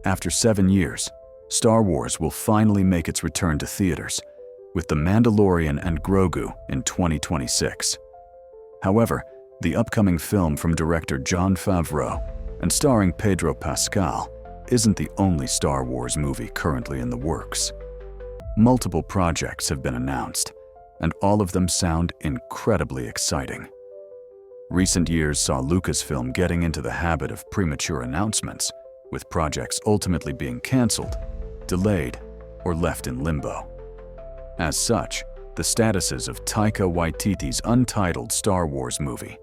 After 7 years, Star Wars will finally make its return to theaters, with The Mandalorian and Grogu in 2026. However, the upcoming film from director Jon Favreau and starring Pedro Pascal isn't the only Star Wars movie currently in the works. Multiple projects have been announced, and all of them sound incredibly exciting. Recent years saw Lucasfilm getting into the habit of premature announcements, with projects ultimately being cancelled, delayed, or left in limbo. As such, the statuses of Taika Waititi's untitled Star Wars movie,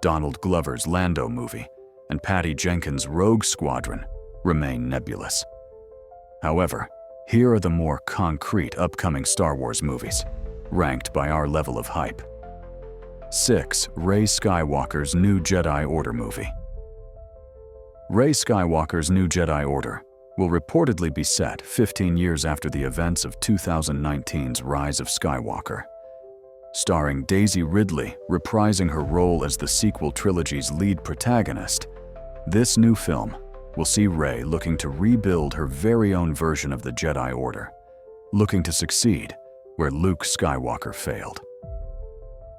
Donald Glover's Lando movie, and Patty Jenkins' Rogue Squadron remain nebulous. However, here are the more concrete upcoming Star Wars movies, ranked by our level of hype. 6. Rey Skywalker's New Jedi Order movie. Rey Skywalker's New Jedi Order will reportedly be set 15 years after the events of 2019's Rise of Skywalker. Starring Daisy Ridley reprising her role as the sequel trilogy's lead protagonist, this new film will see Rey looking to rebuild her very own version of the Jedi Order, looking to succeed where Luke Skywalker failed.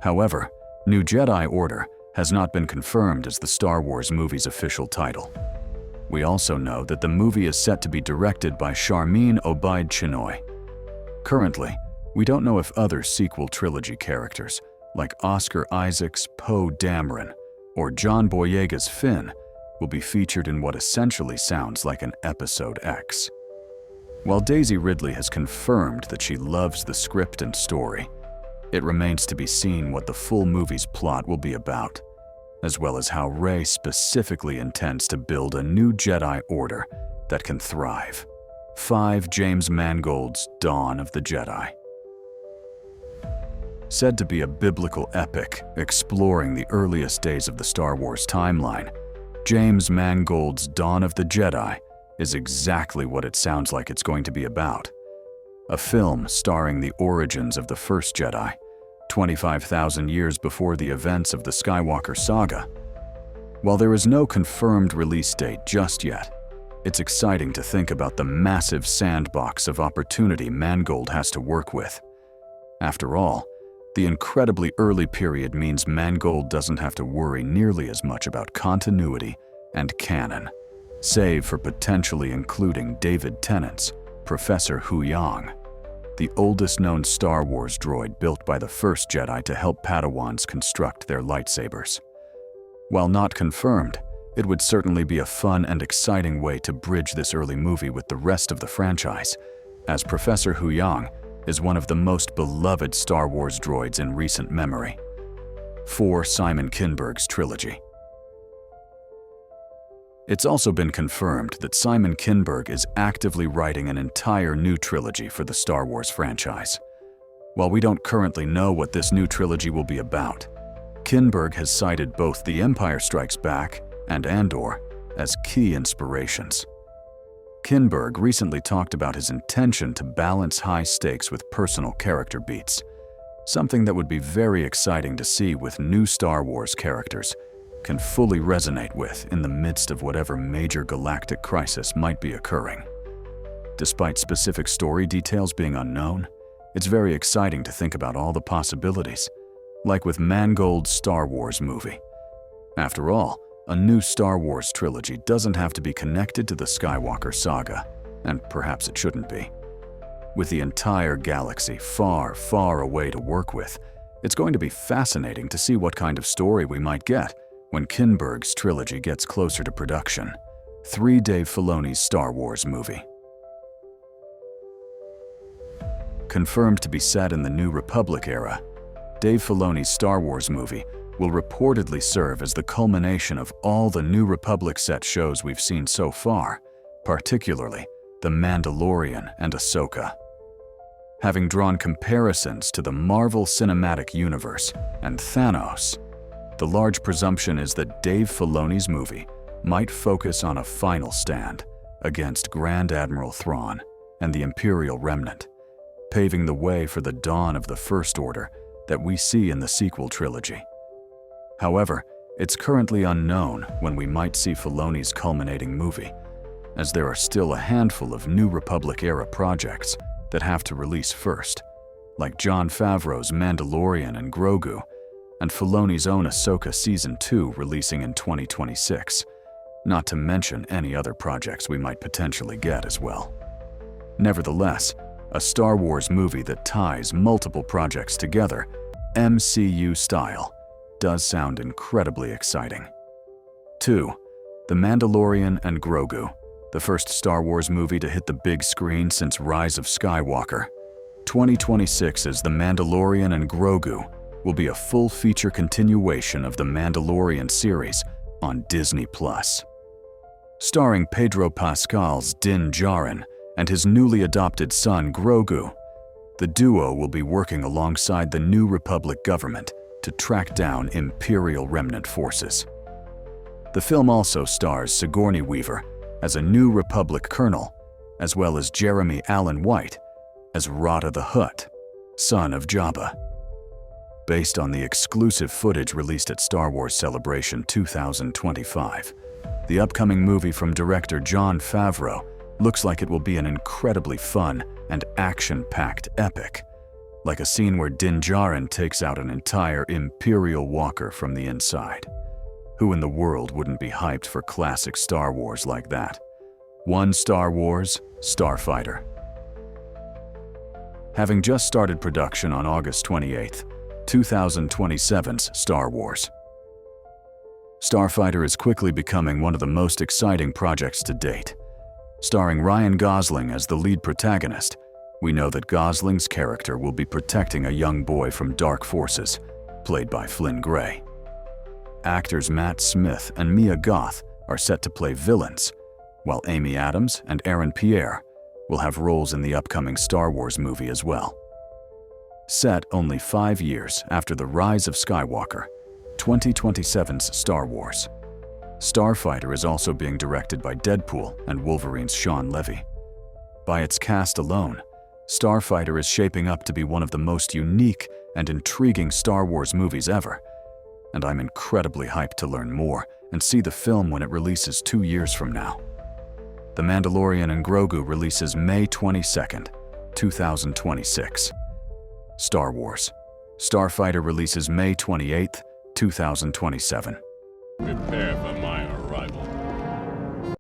However, New Jedi Order has not been confirmed as the Star Wars movie's official title. We also know that the movie is set to be directed by Sharmeen Obaid-Chinoy. Currently, we don't know if other sequel trilogy characters, like Oscar Isaac's Poe Dameron or John Boyega's Finn, will be featured in what essentially sounds like an Episode X. While Daisy Ridley has confirmed that she loves the script and story, it remains to be seen what the full movie's plot will be about, as well as how Rey specifically intends to build a new Jedi Order that can thrive. 5. James Mangold's Dawn of the Jedi. Said to be a biblical epic exploring the earliest days of the Star Wars timeline, James Mangold's Dawn of the Jedi is exactly what it sounds like it's going to be about. A film starring the origins of the First Jedi, 25,000 years before the events of the Skywalker saga. While there is no confirmed release date just yet, it's exciting to think about the massive sandbox of opportunity Mangold has to work with. After all, the incredibly early period means Mangold doesn't have to worry nearly as much about continuity and canon, save for potentially including David Tennant's Professor Huyang, the oldest known Star Wars droid built by the First Jedi to help Padawans construct their lightsabers. While not confirmed, it would certainly be a fun and exciting way to bridge this early movie with the rest of the franchise, as Professor Huyang is one of the most beloved Star Wars droids in recent memory. 4. Simon Kinberg's trilogy. It's also been confirmed that Simon Kinberg is actively writing an entire new trilogy for the Star Wars franchise. While we don't currently know what this new trilogy will be about, Kinberg has cited both The Empire Strikes Back and Andor as key inspirations. Kinberg recently talked about his intention to balance high stakes with personal character beats, something that would be very exciting to see with new Star Wars characters can fully resonate with in the midst of whatever major galactic crisis might be occurring. Despite specific story details being unknown, it's very exciting to think about all the possibilities, like with Mangold's Star Wars movie. After all, a new Star Wars trilogy doesn't have to be connected to the Skywalker saga, and perhaps it shouldn't be. With the entire galaxy far, far away to work with, it's going to be fascinating to see what kind of story we might get when Kinberg's trilogy gets closer to production. 3. Dave Filoni's Star Wars movie. Confirmed to be set in the New Republic era, Dave Filoni's Star Wars movie will reportedly serve as the culmination of all the New Republic set shows we've seen so far, particularly The Mandalorian and Ahsoka. Having drawn comparisons to the Marvel Cinematic Universe and Thanos, the large presumption is that Dave Filoni's movie might focus on a final stand against Grand Admiral Thrawn and the Imperial Remnant, paving the way for the dawn of the First Order that we see in the sequel trilogy. However, it's currently unknown when we might see Filoni's culminating movie, as there are still a handful of New Republic-era projects that have to release first, like Jon Favreau's Mandalorian and Grogu, and Filoni's own Ahsoka Season 2 releasing in 2026, not to mention any other projects we might potentially get as well. Nevertheless, a Star Wars movie that ties multiple projects together, MCU style, does sound incredibly exciting. 2. The Mandalorian and Grogu, the first Star Wars movie to hit the big screen since Rise of Skywalker. 2026's The Mandalorian and Grogu will be a full-feature continuation of the Mandalorian series on Disney+. Starring Pedro Pascal's Din Djarin and his newly adopted son Grogu, the duo will be working alongside the New Republic government to track down Imperial remnant forces. The film also stars Sigourney Weaver as a New Republic colonel, as well as Jeremy Allen White as Rada the Hutt, son of Jabba. Based on the exclusive footage released at Star Wars Celebration 2025, the upcoming movie from director Jon Favreau looks like it will be an incredibly fun and action-packed epic, like a scene where Din Djarin takes out an entire Imperial walker from the inside. Who in the world wouldn't be hyped for classic Star Wars like that? One Star Wars, Starfighter. Having just started production on August 28, 2027's Star Wars. Starfighter is quickly becoming one of the most exciting projects to date. Starring Ryan Gosling as the lead protagonist, we know that Gosling's character will be protecting a young boy from dark forces, played by Flynn Gray. Actors Matt Smith and Mia Goth are set to play villains, while Amy Adams and Aaron Pierre will have roles in the upcoming Star Wars movie as well. Set only 5 years after the Rise of Skywalker, 2027's Star Wars. Starfighter is also being directed by Deadpool and Wolverine's Shawn Levy. By its cast alone, Starfighter is shaping up to be one of the most unique and intriguing Star Wars movies ever, and I'm incredibly hyped to learn more and see the film when it releases 2 years from now. The Mandalorian and Grogu releases May 22nd, 2026. Star Wars. Starfighter releases May 28th, 2027. Prepare for